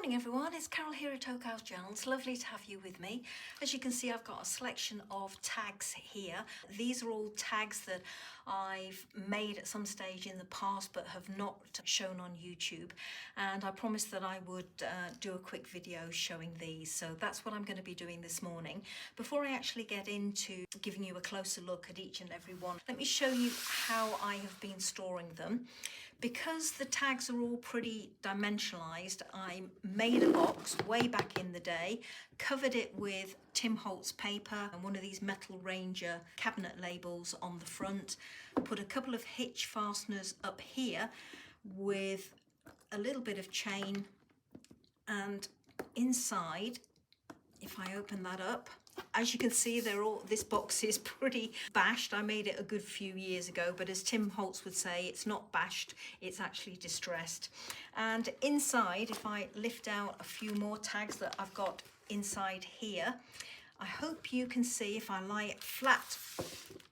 Morning everyone, it's Carol here at Aakash Journals. Lovely to have you with me. As you can see, I've got a selection of tags here. These are all tags that I've made at some stage in the past but have not shown on YouTube, and I promised that I would do a quick video showing these, so that's what I'm going to be doing this morning. Before I actually get into giving you a closer look at each and every one, let me show you how I have been storing them. Because the tags are all pretty dimensionalized, I made a box way back in the day, covered it with Tim Holtz paper and one of these metal Ranger cabinet labels on the front, put a couple of hitch fasteners up here with a little bit of chain, and inside, if I open that up, as you can see, this box is pretty bashed. I made it a good few years ago, but as Tim Holtz would say, it's not bashed, it's actually distressed. And inside, if I lift out a few more tags that I've got inside here, I hope you can see, if I lie it flat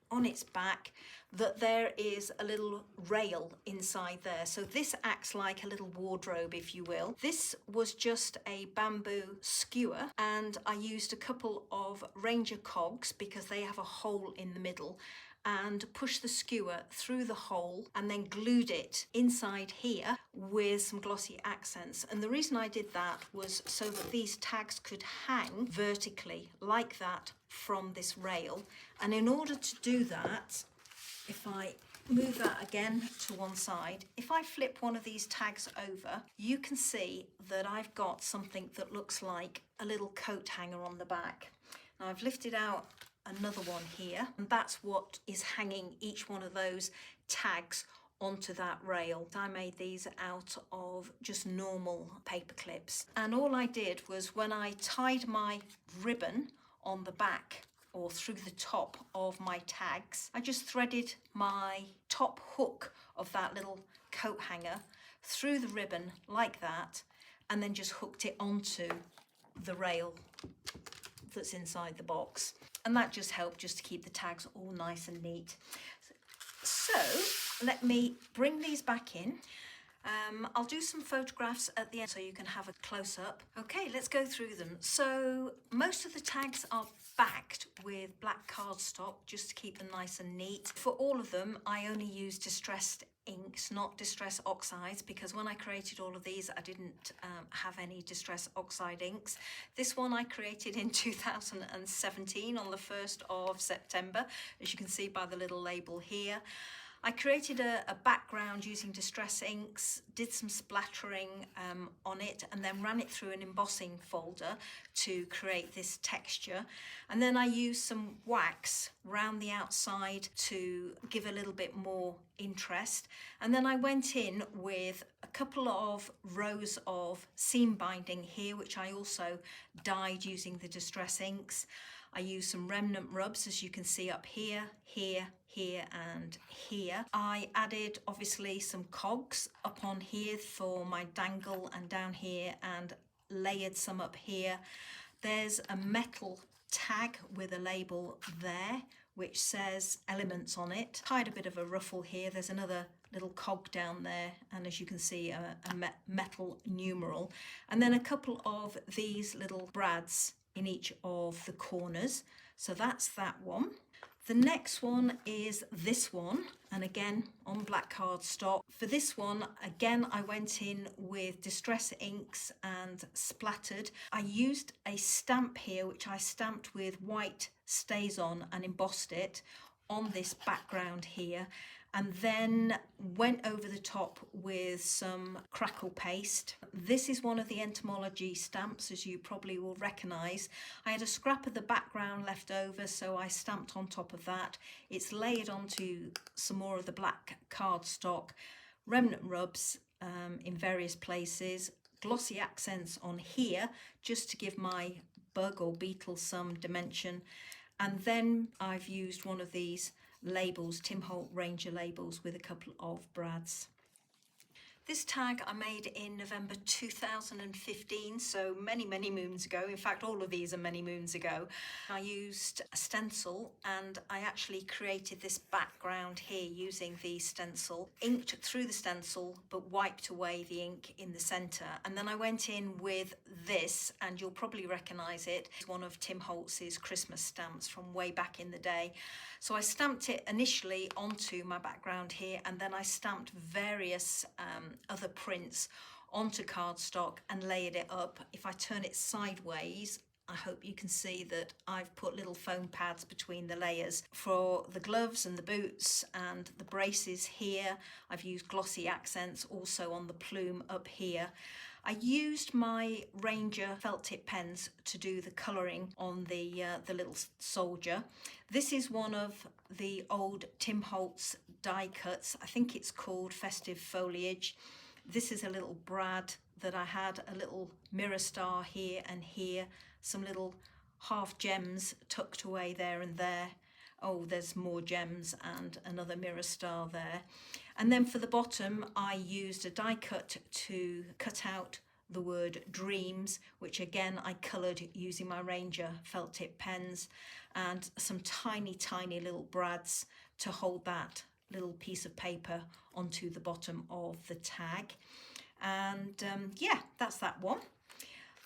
on its back, that there is a little rail inside there. So this acts like a little wardrobe, if you will. This was just a bamboo skewer, and I used a couple of Ranger cogs because they have a hole in the middle, and pushed the skewer through the hole and then glued it inside here with some glossy accents. And the reason I did that was so that these tags could hang vertically like that from this rail. And in order to do that, if I move that again to one side, if I flip one of these tags over, you can see that I've got something that looks like a little coat hanger on the back. Now I've lifted out another one here, and that's what is hanging each one of those tags onto that rail. I made these out of just normal paper clips, and all I did was, when I tied my ribbon on the back or through the top of my tags, I just threaded my top hook of that little coat hanger through the ribbon like that, and then just hooked it onto the rail that's inside the box. And that just helped just to keep the tags all nice and neat. So let me bring these back in. I'll do some photographs at the end so you can have a close-up. Okay, let's go through them. So most of the tags are backed with black cardstock just to keep them nice and neat. For all of them, I only use distressed inks, not distress oxides, because when I created all of these, I didn't have any distress oxide inks. This one I created in 2017 on the 1st of September, as you can see by the little label here. I created a background using distress inks, did some splattering on it, and then ran it through an embossing folder to create this texture. And then I used some wax round the outside to give a little bit more interest. And then I went in with a couple of rows of seam binding here, which I also dyed using the distress inks. I used some remnant rubs, as you can see up here, here, here and here. I added obviously some cogs up on here for my dangle and down here, and layered some up here. There's a metal tag with a label there which says elements on it. Tied a bit of a ruffle here. There's another little cog down there, and as you can see, a metal numeral, and then a couple of these little brads in each of the corners. So that's that one. The next one is this one, and again on black cardstock. For this one, again, I went in with distress inks and splattered. I used a stamp here which I stamped with white StazOn and embossed it on this background here, and then went over the top with some crackle paste. This is one of the entomology stamps, as you probably will recognise. I had a scrap of the background left over, so I stamped on top of that. It's layered onto some more of the black cardstock, remnant rubs in various places, glossy accents on here just to give my bug or beetle some dimension. And then I've used one of these labels, Tim Holtz Ranger labels, with a couple of brads. This tag I made in November 2015, so many, many moons ago. In fact, all of these are many moons ago. I used a stencil and I actually created this background here using the stencil, inked through the stencil, but wiped away the ink in the center. And then I went in with this, and you'll probably recognize it. It's one of Tim Holtz's Christmas stamps from way back in the day. So I stamped it initially onto my background here, and then I stamped various other prints onto cardstock and layered it up. If I turn it sideways, I hope you can see that I've put little foam pads between the layers. For the gloves and the boots and the braces here, I've used glossy accents also on the plume up here. I used my Ranger felt tip pens to do the colouring on the little soldier. This is one of the old Tim Holtz die cuts. I think it's called Festive Foliage. This is a little brad that I had, a little mirror star here and here, some little half gems tucked away there and there. Oh, there's more gems and another mirror star there. And then for the bottom, I used a die cut to cut out the word dreams, which again I coloured using my Ranger felt tip pens, and some tiny, tiny little brads to hold that little piece of paper onto the bottom of the tag. And yeah, that's that one.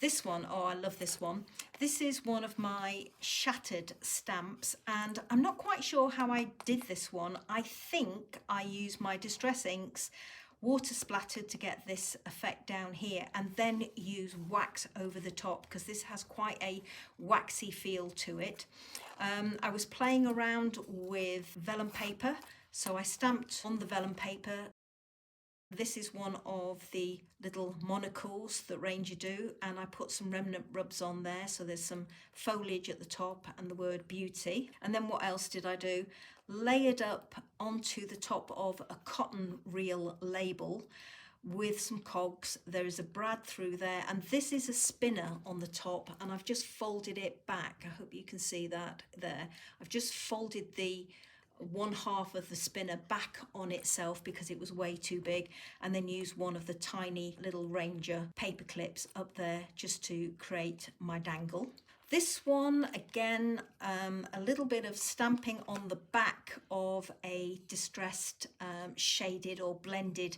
This one, oh, I love this one. This is one of my shattered stamps, and I'm not quite sure how I did this one. I think I used my distress inks, water splattered to get this effect down here, and then use wax over the top because this has quite a waxy feel to it. I was playing around with vellum paper, so I stamped on the vellum paper. This is one of the little monocles that Ranger do, and I put some remnant rubs on there, so there's some foliage at the top and the word beauty. And then what else did I do? Layered up onto the top of a cotton reel label with some cogs. There is a brad through there, and this is a spinner on the top, and I've just folded it back. I hope you can see that there. I've just folded the one half of the spinner back on itself because it was way too big, and then use one of the tiny little Ranger paper clips up there just to create my dangle. This one, again, a little bit of stamping on the back of a distressed shaded or blended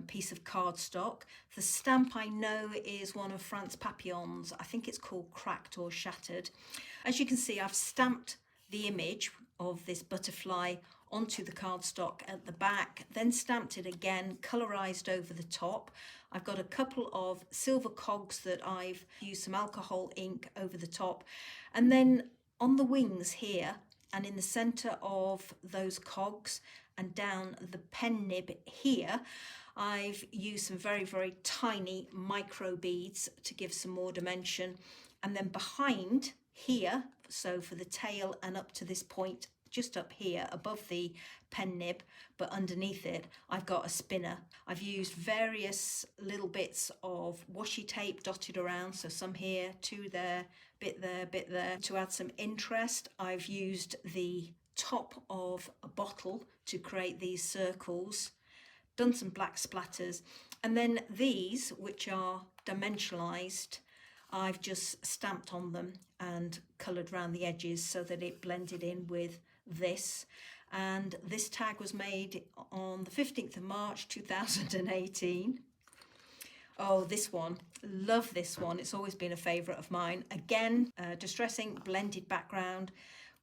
piece of cardstock. The stamp I know is one of France Papillon's. I think it's called Cracked or Shattered. As you can see, I've stamped the image of this butterfly onto the cardstock at the back, then stamped it again, colorized over the top. I've got a couple of silver cogs that I've used some alcohol ink over the top, and then on the wings here and in the center of those cogs and down the pen nib here, I've used some very, very tiny micro beads to give some more dimension. And then behind here, so for the tail and up to this point, just up here above the pen nib, but underneath it, I've got a spinner. I've used various little bits of washi tape dotted around, so some here, two there, bit there, bit there. To add some interest, I've used the top of a bottle to create these circles, done some black splatters, and then these, which are dimensionalized, I've just stamped on them and coloured around the edges so that it blended in with this. And this tag was made on the 15th of March 2018. Oh, this one, love this one. It's always been a favourite of mine. Again, distress ink, blended background,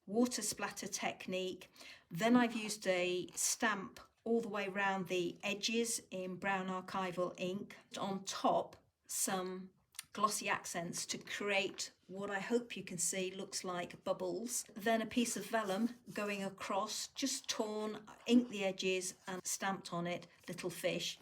water splatter technique. Then I've used a stamp all the way around the edges in brown archival ink. On top, some glossy accents to create what I hope you can see looks like bubbles. Then a piece of vellum going across, just torn, inked the edges and stamped on it, little fish.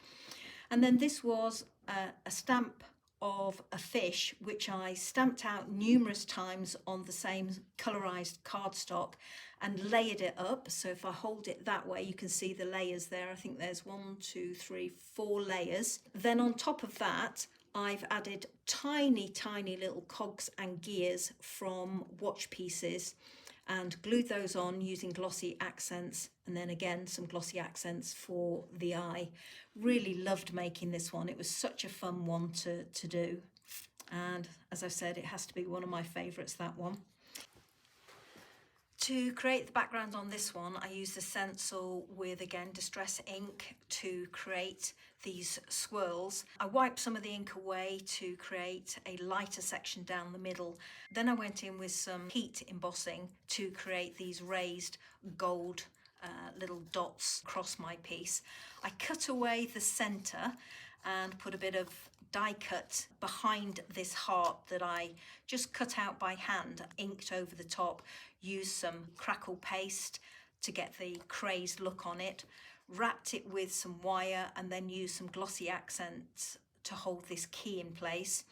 And then this was a stamp of a fish, which I stamped out numerous times on the same colorized cardstock and layered it up. So if I hold it that way, you can see the layers there. I think there's 1, 2, 3, 4 layers. Then on top of that, I've added tiny, tiny little cogs and gears from watch pieces and glued those on using glossy accents, and then again some glossy accents for the eye. Really loved making this one. It was such a fun one to do, and as I said, it has to be one of my favourites, that one. To create the background on this one, I used a stencil with, again, distress ink to create these swirls. I wiped some of the ink away to create a lighter section down the middle. Then I went in with some heat embossing to create these raised gold little dots across my piece. I cut away the centre and put a bit of die cut behind this heart that I just cut out by hand, inked over the top, used some crackle paste to get the crazed look on it, wrapped it with some wire, and then used some glossy accents to hold this key in place.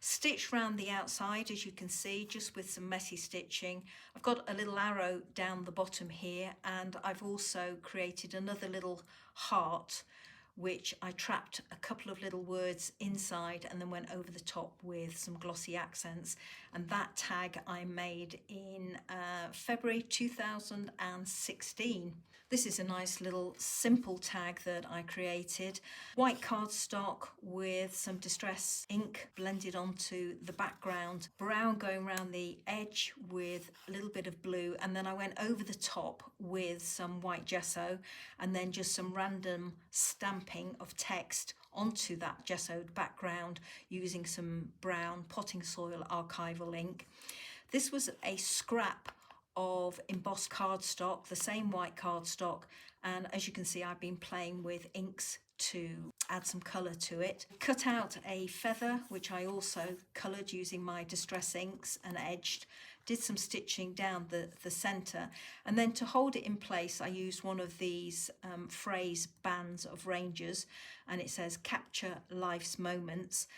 Stitched round the outside, as you can see, just with some messy stitching. I've got a little arrow down the bottom here, and I've also created another little heart which I trapped a couple of little words inside and then went over the top with some glossy accents. And that tag I made in February 2016. This is a nice little simple tag that I created. White cardstock with some distress ink blended onto the background. Brown going around the edge with a little bit of blue, and then I went over the top with some white gesso and then just some random stamping of text onto that gessoed background using some brown potting soil archival ink. This was a scrap of embossed cardstock, the same white cardstock, and as you can see, I've been playing with inks to add some colour to it. Cut out a feather, which I also coloured using my distress inks and edged. Did some stitching down the centre, and then to hold it in place I used one of these phrase bands of Rangers, and it says "Capture Life's Moments."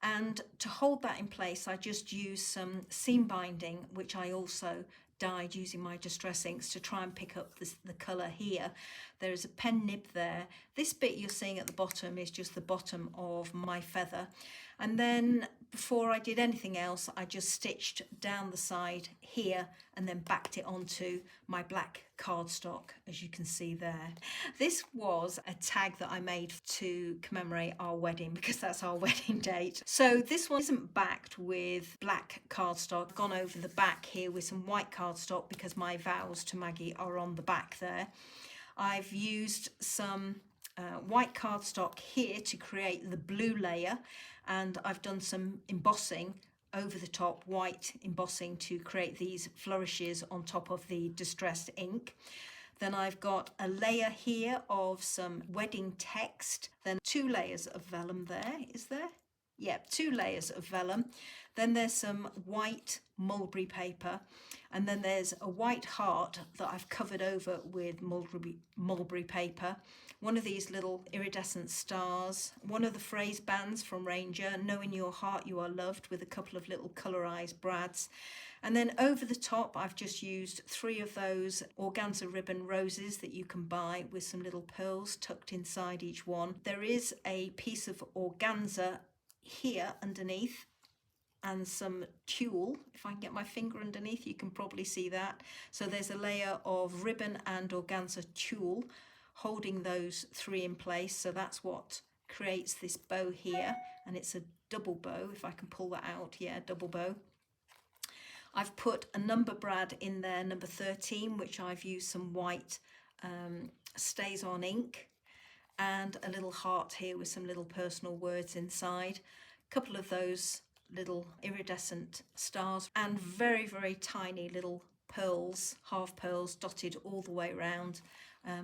And to hold that in place I just used some seam binding, which I also dyed using my distress inks to try and pick up the colour here. There is a pen nib there. This bit you're seeing at the bottom is just the bottom of my feather. And then before I did anything else, I just stitched down the side here and then backed it onto my black cardstock, as you can see there. This was a tag that I made to commemorate our wedding, because that's our wedding date. So this one isn't backed with black cardstock. I've gone over the back here with some white cardstock because my vows to Maggie are on the back there. I've used some white cardstock here to create the blue layer, and I've done some embossing over the top, white embossing, to create these flourishes on top of the distressed ink. Then I've got a layer here of some wedding text, then 2 layers of vellum there, is there? Yeah, 2 layers of vellum. Then there's some white mulberry paper, and then there's a white heart that I've covered over with mulberry paper. One of these little iridescent stars, one of the phrase bands from Ranger, "Know in your heart you are loved," with a couple of little colorized brads. And then over the top I've just used 3 of those organza ribbon roses that you can buy with some little pearls tucked inside each one. There is a piece of organza here underneath and some tulle. If I can get my finger underneath, you can probably see that. So there's a layer of ribbon and organza tulle holding those 3 in place. So that's what creates this bow here, and it's a double bow, if I can pull that out. Yeah, double bow. I've put a number brad in there, number 13, which I've used some white stays on ink, and a little heart here with some little personal words inside. A couple of those little iridescent stars, and very, very tiny little pearls, half pearls, dotted all the way around.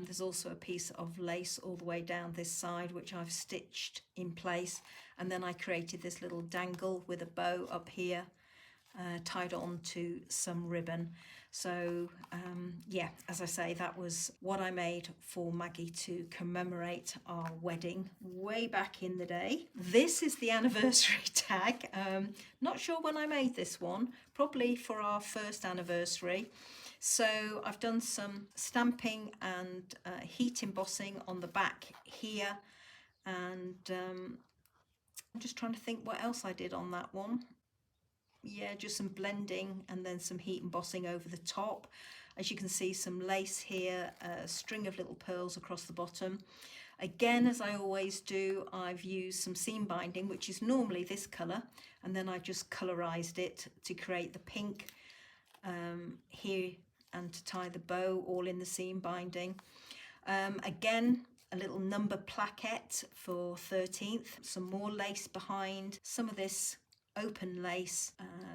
There's also a piece of lace all the way down this side, which I've stitched in place. And then I created this little dangle with a bow up here, tied on to some ribbon. So yeah, as I say, that was what I made for Maggie to commemorate our wedding way back in the day. This is the anniversary tag. Not sure when I made this one, probably for our first anniversary. So I've done some stamping and heat embossing on the back here, and I'm just trying to think what else I did on that one. Yeah, just some blending and then some heat embossing over the top. As you can see, some lace here, a string of little pearls across the bottom. Again, as I always do, I've used some seam binding, which is normally this colour, and then I just colorized it to create the pink here and to tie the bow, all in the seam binding. Again, a little number plaquette for 13th, some more lace behind, some of this open lace,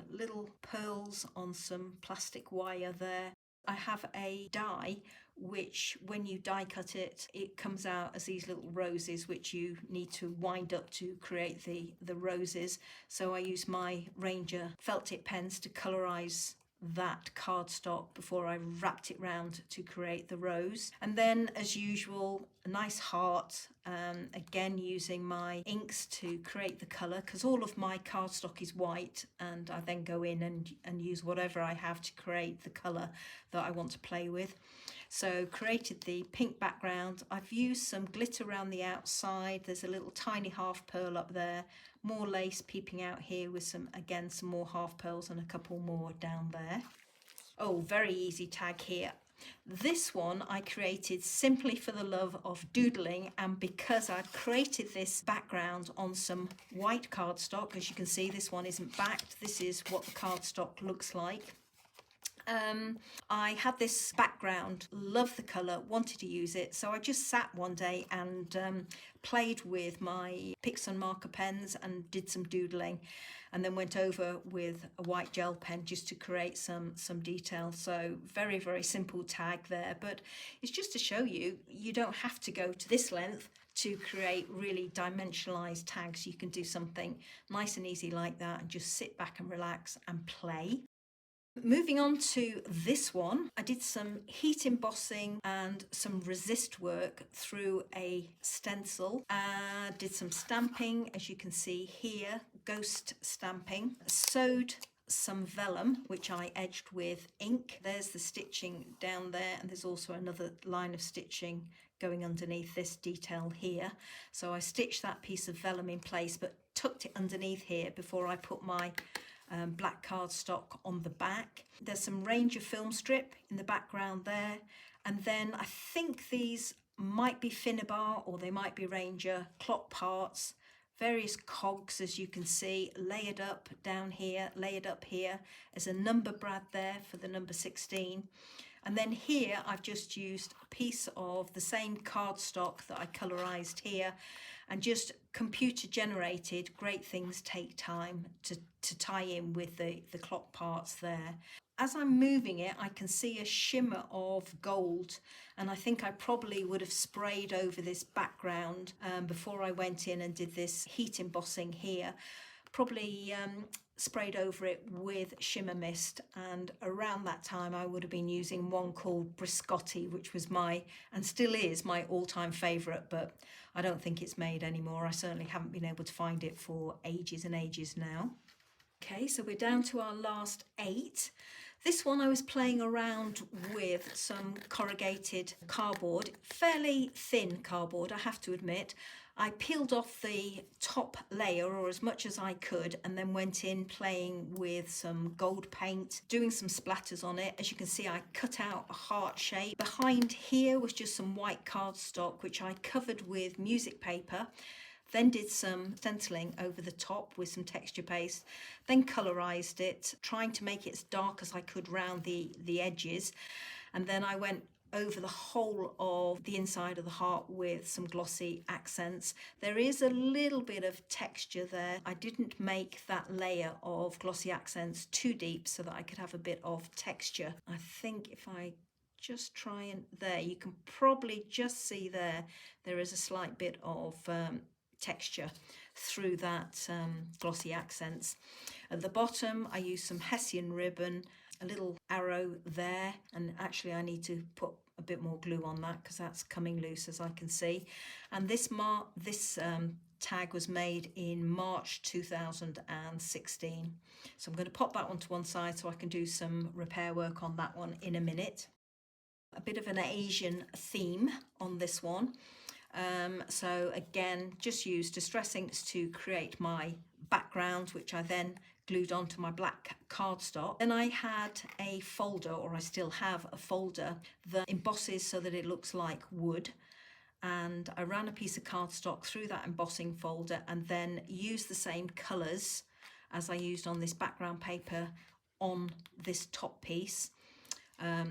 little pearls on some plastic wire there. I have a die which, when you die cut it, it comes out as these little roses which you need to wind up to create the roses. So I use my Ranger felt tip pens to colorize that cardstock before I wrapped it round to create the rose. And then, as usual, a nice heart, again using my inks to create the colour, because all of my cardstock is white, and I then go in and use whatever I have to create the colour that I want to play with. So created the pink background. I've used some glitter around the outside. There's a little tiny half pearl up there, more lace peeping out here with some, again, some more half pearls and a couple more down there. Oh, very easy tag here. This one I created simply for the love of doodling, and because I'd created this background on some white cardstock. As you can see, this one isn't backed. This is what the cardstock looks like. I had this background, loved the colour, wanted to use it, so I just sat one day and played with my Picks and marker pens and did some doodling, and then went over with a white gel pen just to create some detail. So very, very simple tag there, but it's just to show you, you don't have to go to this length to create really dimensionalized tags. You can do something nice and easy like that and just sit back and relax and play. Moving on to this one, I did some heat embossing and some resist work through a stencil. Did some stamping, as you can see here, ghost stamping. Sewed some vellum, which I edged with ink. There's the stitching down there, and there's also another line of stitching going underneath this detail here. So I stitched that piece of vellum in place, but tucked it underneath here before I put my black cardstock on the back. There's some Ranger film strip in the background there, and then I think these might be Finnabar or they might be Ranger clock parts, various cogs, as you can see, layered up down here, layered up here. There's a number brad there for the number 16. And then here I've just used a piece of the same cardstock that I colorized here, and just computer generated. Great things take time to tie in with the clock parts there. As I'm moving it, I can see a shimmer of gold, and I think I probably would have sprayed over this background before I went in and did this heat embossing here. Probably sprayed over it with shimmer mist, and around that time I would have been using one called Biscotti, which was my, and still is, my all-time favourite, but I don't think it's made anymore. I certainly haven't been able to find it for ages and ages now. Okay, so we're down to our last 8. This one I was playing around with some corrugated cardboard, fairly thin cardboard, I have to admit. I peeled off the top layer, or as much as I could, and then went in playing with some gold paint, doing some splatters on it. As you can see, I cut out a heart shape. Behind here was just some white cardstock, which I covered with music paper. Then did some stenciling over the top with some texture paste, then colorized it, trying to make it as dark as I could round the edges. And then I went over the whole of the inside of the heart with some glossy accents. There is a little bit of texture there. I didn't make that layer of glossy accents too deep so that I could have a bit of texture. I think if I just try and, there, you can probably just see there is a slight bit of texture through that glossy accents. At the bottom I used some Hessian ribbon, a little arrow there, and actually I need to put a bit more glue on that because that's coming loose, as I can see. And this tag was made in March 2016, so I'm going to pop that one to one side so I can do some repair work on that one in a minute. A bit of an Asian theme on this one. So again, just used Distress inks to create my background, which I then glued onto my black cardstock. Then I had a folder, or I still have a folder, that embosses so that it looks like wood. And I ran a piece of cardstock through that embossing folder and then used the same colours as I used on this background paper on this top piece.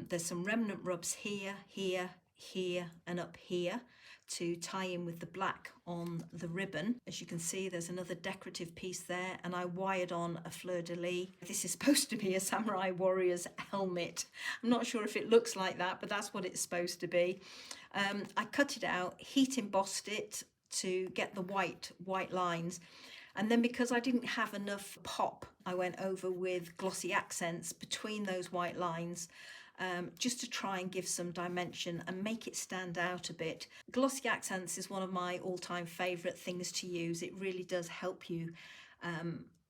There's some remnant rubs here, here, here and up here to tie in with the black on the ribbon. As you can see, there's another decorative piece there, and I wired on a fleur-de-lis. This is supposed to be a samurai warrior's helmet. I'm not sure if it looks like that, but that's what it's supposed to be. I cut it out, heat embossed it to get the white lines. And then because I didn't have enough pop, I went over with glossy accents between those white lines, just to try and give some dimension and make it stand out a bit. Glossy accents is one of my all-time favourite things to use. It really does help you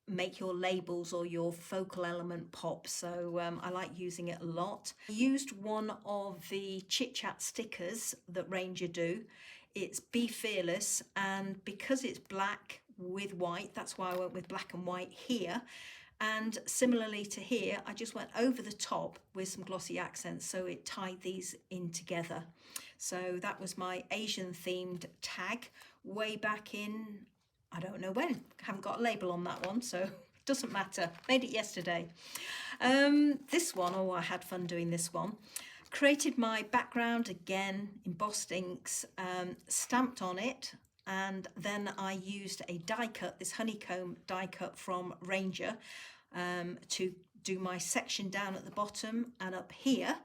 make your labels or your focal element pop, so I like using it a lot. I used one of the Chit Chat stickers that Ranger do. It's Be Fearless, and because it's black with white, that's why I went with black and white here. And similarly to here, I just went over the top with some glossy accents, so it tied these in together. So that was my Asian themed tag way back in, I don't know when. I haven't got a label on that one, so it doesn't matter. Made it yesterday. This one, oh, I had fun doing this one. Created my background again, embossed inks, stamped on it, and then I used a die cut, this honeycomb die cut from Ranger, to do my section down at the bottom and up here.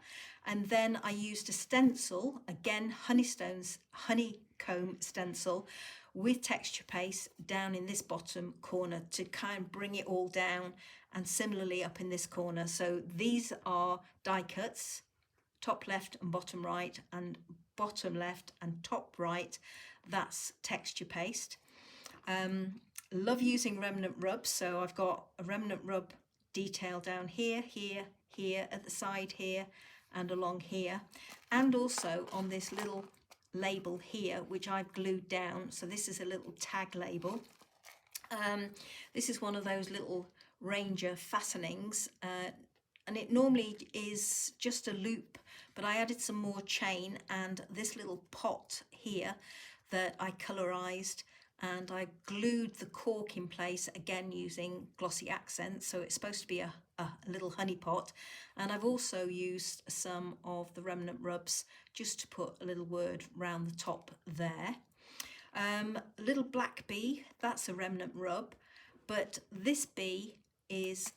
And then I used a stencil, again honeycomb stencil with texture paste down in this bottom corner to kind of bring it all down, and similarly up in this corner. So these are die cuts, top left and bottom right, and bottom left and top right. That's texture paste. Love using remnant rubs, so I've got a remnant rub detail down here, here, here, at the side here, and along here, and also on this little label here, which I've glued down. So this is a little tag label. This is one of those little Ranger fastenings, and it normally is just a loop, but I added some more chain and this little pot here that I colorized, and I glued the cork in place again using glossy accents, so it's supposed to be a little honey pot. And I've also used some of the remnant rubs just to put a little word round the top there. Little black bee, that's a remnant rub, but this bee is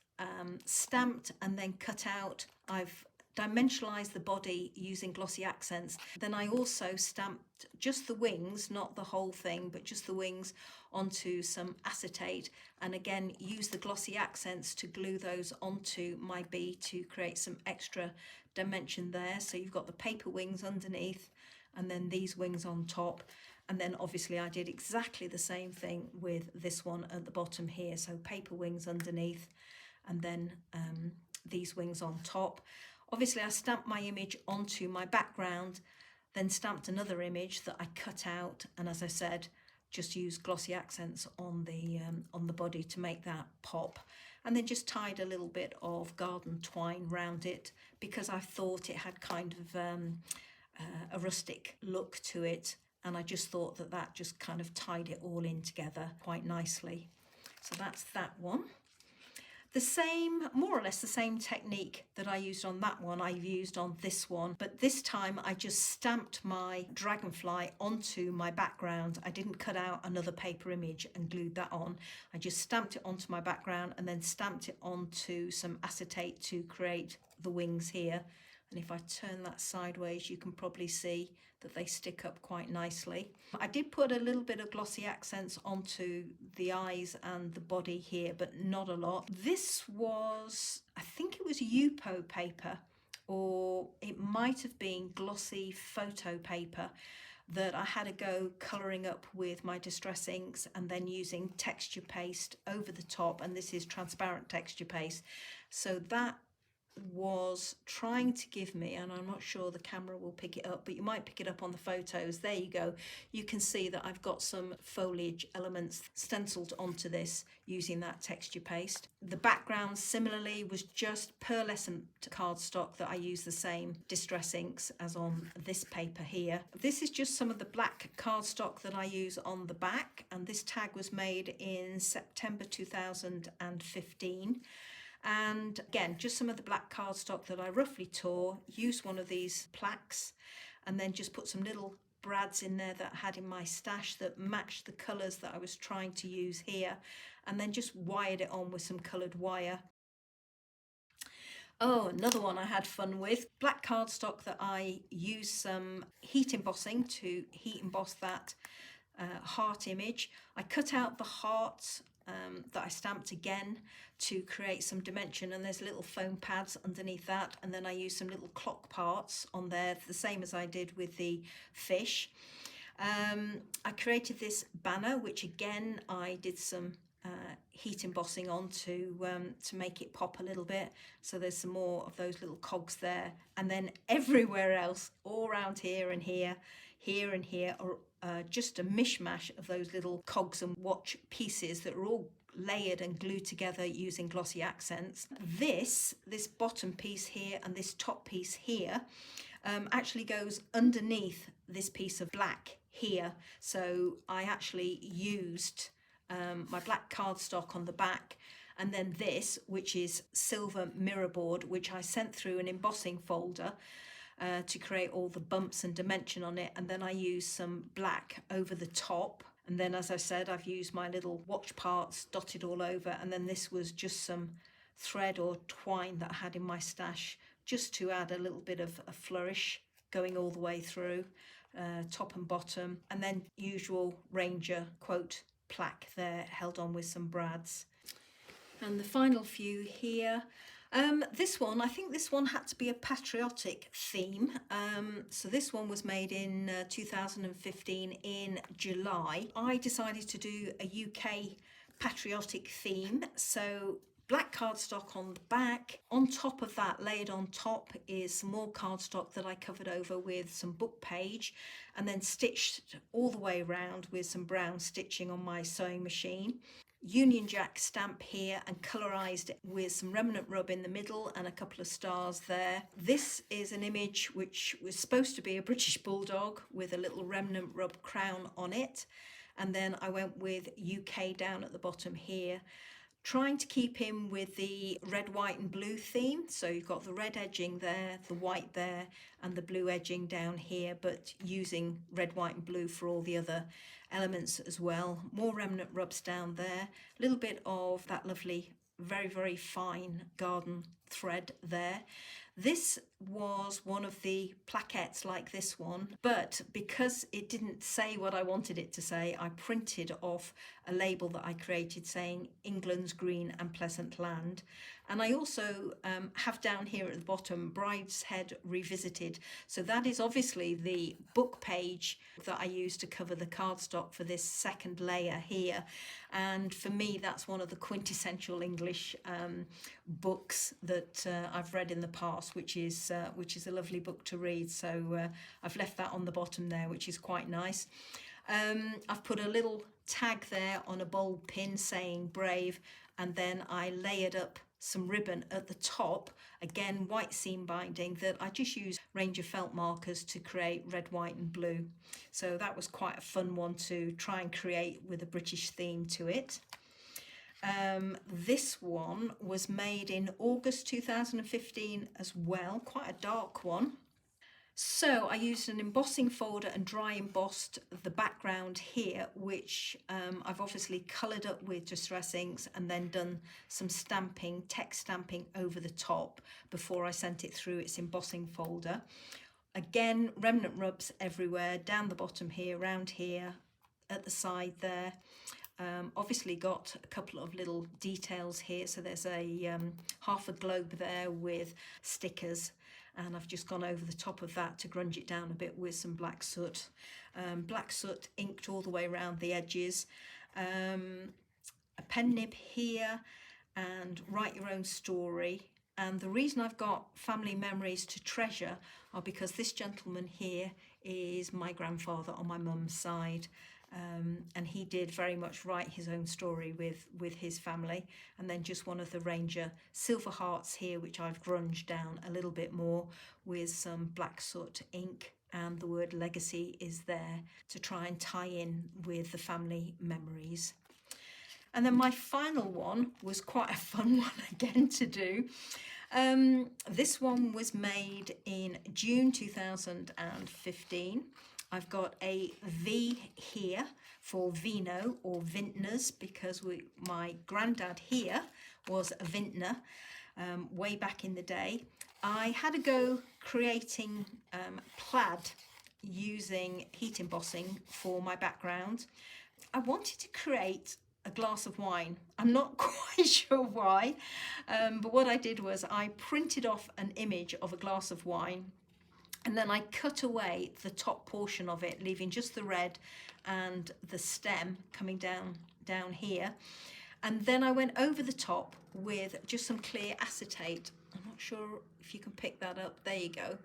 stamped and then cut out. I've dimensionalized the body using glossy accents. Then I also stamped just the wings, not the whole thing, but just the wings, onto some acetate, and again use the glossy accents to glue those onto my bee to create some extra dimension there. So you've got the paper wings underneath and then these wings on top. And then obviously I did exactly the same thing with this one at the bottom here. So paper wings underneath and then these wings on top. Obviously I stamped my image onto my background, then stamped another image that I cut out, and as I said, just used glossy accents on the body to make that pop, and then just tied a little bit of garden twine round it because I thought it had kind of a rustic look to it, and I just thought that that just kind of tied it all in together quite nicely. So that's that one. The same, more or less the same technique that I used on that one, I've used on this one, but this time I just stamped my dragonfly onto my background. I didn't cut out another paper image and glued that on. I just stamped it onto my background and then stamped it onto some acetate to create the wings here. And if I turn that sideways, you can probably see that they stick up quite nicely. I did put a little bit of glossy accents onto the eyes and the body here, but not a lot. This was, I think it was Yupo paper, or it might have been glossy photo paper that I had to go colouring up with my distress inks and then using texture paste over the top, and this is transparent texture paste. So that was trying to give me, and I'm not sure the camera will pick it up, but you might pick it up on the photos. There you go. You can see that I've got some foliage elements stenciled onto this using that texture paste. The background similarly was just pearlescent cardstock that I use the same distress inks as on this paper here. This is just some of the black cardstock that I use on the back, and this tag was made in September 2015. And again, just some of the black cardstock that I roughly tore, used one of these plaques, and then just put some little brads in there that I had in my stash that matched the colours that I was trying to use here, and then just wired it on with some coloured wire. Oh, another one I had fun with, black cardstock that I used some heat embossing to heat emboss that heart image. I cut out the heart that I stamped again to create some dimension, and there's little foam pads underneath that, and then I used some little clock parts on there, the same as I did with the fish. I created this banner, which again I did some heat embossing on to make it pop a little bit. So there's some more of those little cogs there, and then everywhere else, all around here and here, here and here, are just a mishmash of those little cogs and watch pieces that are all layered and glued together using glossy accents. This bottom piece here and this top piece here actually goes underneath this piece of black here. So I actually used my black cardstock on the back, and then this, which is silver mirror board, which I sent through an embossing folder to create all the bumps and dimension on it, and then I used some black over the top, and then, as I said, I've used my little watch parts dotted all over, and then this was just some thread or twine that I had in my stash just to add a little bit of a flourish going all the way through, top and bottom, and then usual Ranger quote plaque there held on with some brads. And the final few here, this one, I think this one had to be a patriotic theme. So this one was made in 2015 in July. I decided to do a UK patriotic theme, so black cardstock on the back. On top of that, layered on top, is some more cardstock that I covered over with some book page, and then stitched all the way around with some brown stitching on my sewing machine. Union Jack stamp here and colorized it with some remnant rub in the middle and a couple of stars there. This is an image which was supposed to be a British bulldog with a little remnant rub crown on it, and then I went with UK down at the bottom here, trying to keep in with the red, white and blue theme. So you've got the red edging there, the white there, and the blue edging down here, but using red, white and blue for all the other elements as well. More remnant rubs down there, a little bit of that lovely, very, very fine garden thread there. This was one of the plaquettes like this one, but because it didn't say what I wanted it to say, I printed off a label that I created saying England's green and pleasant land. And I also have down here at the bottom Brideshead Revisited. So that is obviously the book page that I used to cover the cardstock for this second layer here. And for me, that's one of the quintessential English books that I've read in the past, which is a lovely book to read. So I've left that on the bottom there, which is quite nice. I've put a little tag there on a bold pin saying brave, and then I layered up some ribbon at the top, again white seam binding that I just used Ranger felt markers to create red, white and blue. So that was quite a fun one to try and create with a British theme to it. This one was made in August 2015 as well, quite a dark one. So I used an embossing folder and dry embossed the background here, which I've obviously coloured up with distress inks and then done some stamping, text stamping over the top before I sent it through its embossing folder. Again, remnant rubs everywhere, down the bottom here, around here, at the side there. Obviously got a couple of little details here. So there's a half a globe there with stickers, and I've just gone over the top of that to grunge it down a bit with some black soot. Black soot inked all the way around the edges. A pen nib here and write your own story And the reason I've got family memories to treasure are because this gentleman here is my grandfather on my mum's side. And he did very much write his own story with his family. And then just one of the Ranger silver hearts here, which I've grunged down a little bit more with some black soot ink, and the word legacy is there to try and tie in with the family memories. And then my final one was quite a fun one again to do. This one was made in June 2015. I've got a V here for vino or vintners, because my granddad here was a vintner way back in the day. I had a go creating plaid using heat embossing for my background. I wanted to create a glass of wine. I'm not quite sure why, but what I did was I printed off an image of a glass of wine, and then I cut away the top portion of it, leaving just the red and the stem coming down here. And then I went over the top with just some clear acetate. I'm not sure if you can pick that up. There you go.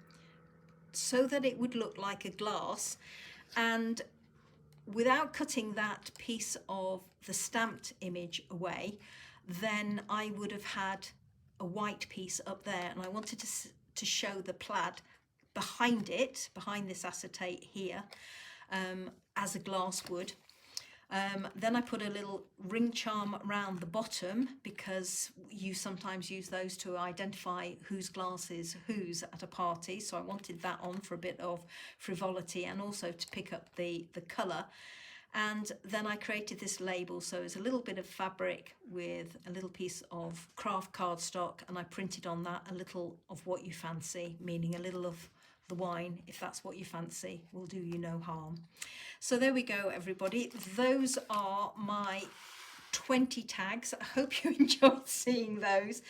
So that it would look like a glass. And without cutting that piece of the stamped image away, then I would have had a white piece up there, and I wanted to show the plaid behind it, behind this acetate here, as a glass would. Then I put a little ring charm around the bottom, because you sometimes use those to identify whose glass is whose at a party. So I wanted that on for a bit of frivolity and also to pick up the colour. And then I created this label. So it's a little bit of fabric with a little piece of craft cardstock, and I printed on that a little of what you fancy, meaning a little of the wine, if that's what you fancy, will do you no harm. So there we go, everybody. Those are my 20 tags. I hope you enjoyed seeing those.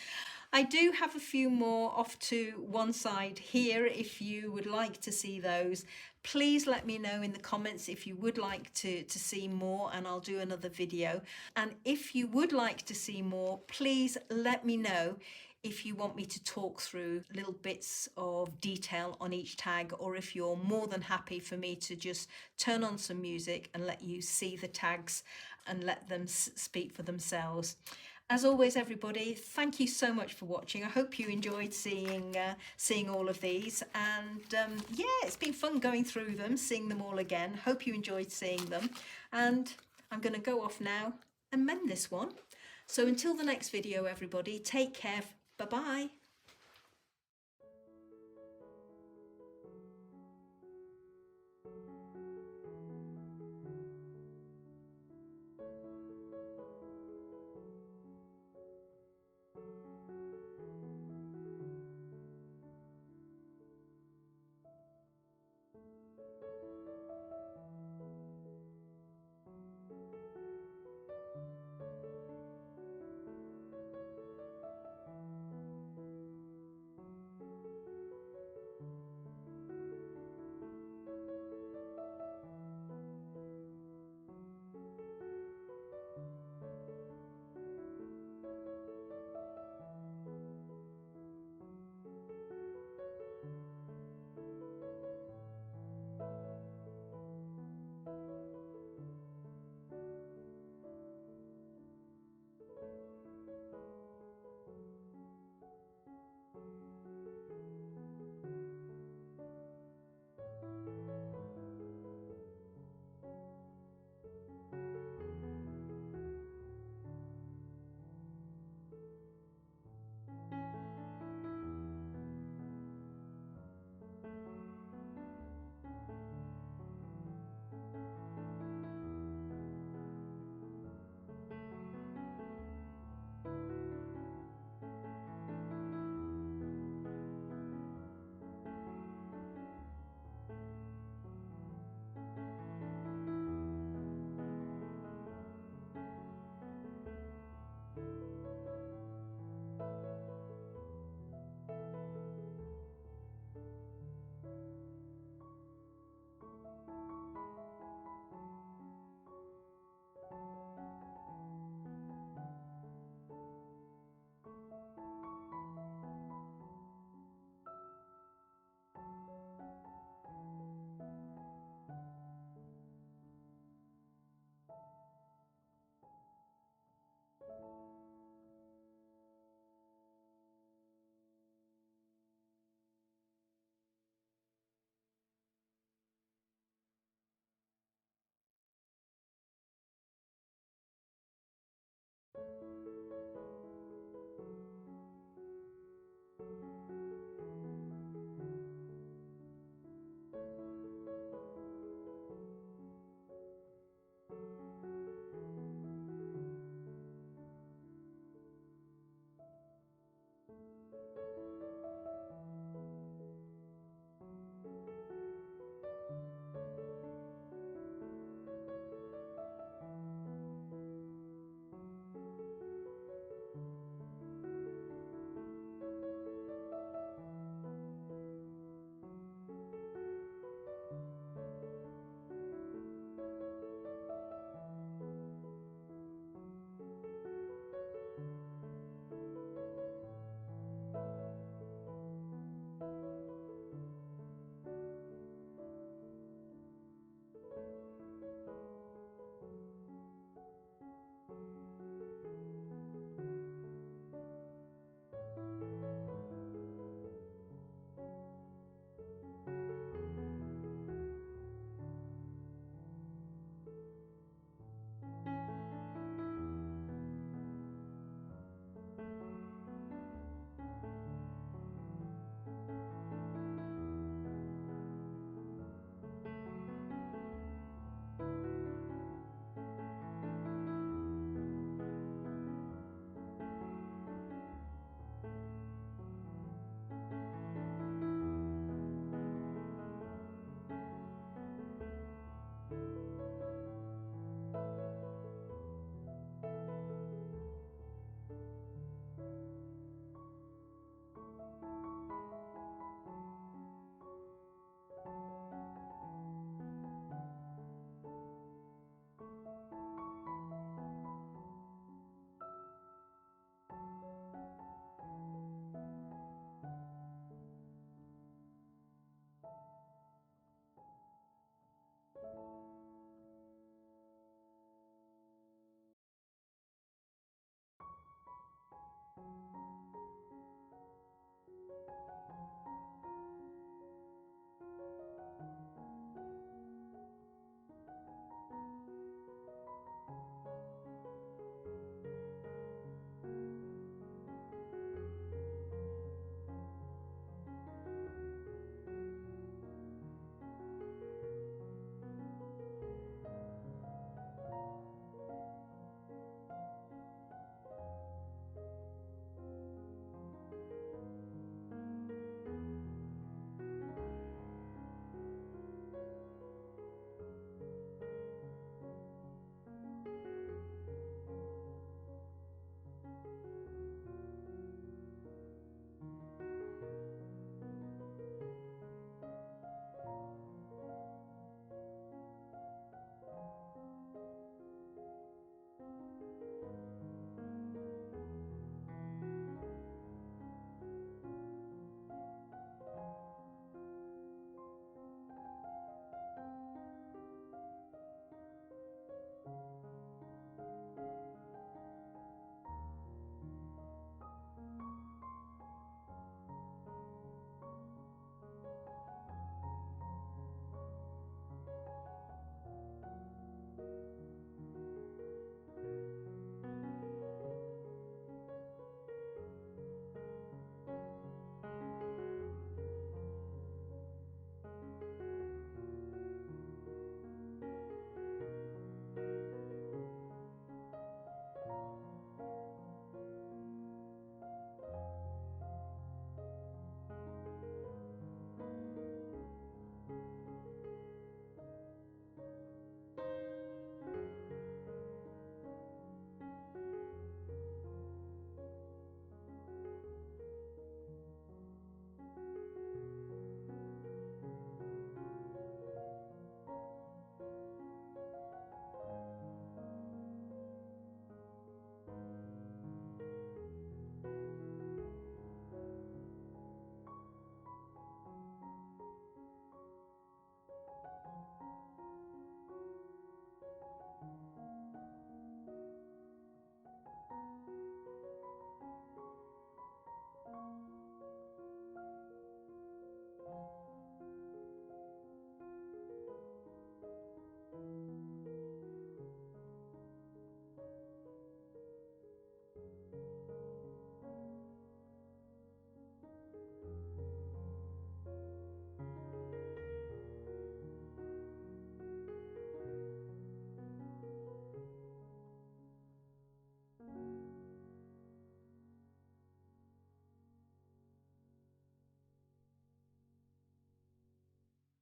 I do have a few more off to one side here if you would like to see those. Please let me know in the comments if you would like to see more, and I'll do another video. And if you would like to see more, please let me know if you want me to talk through little bits of detail on each tag, or if you're more than happy for me to just turn on some music and let you see the tags and let them speak for themselves. As always, everybody, thank you so much for watching. I hope you enjoyed seeing all of these, and yeah, it's been fun going through them, seeing them all again. Hope you enjoyed seeing them, and I'm going to go off now and mend this one. So until the next video, everybody, take care. Bye-bye.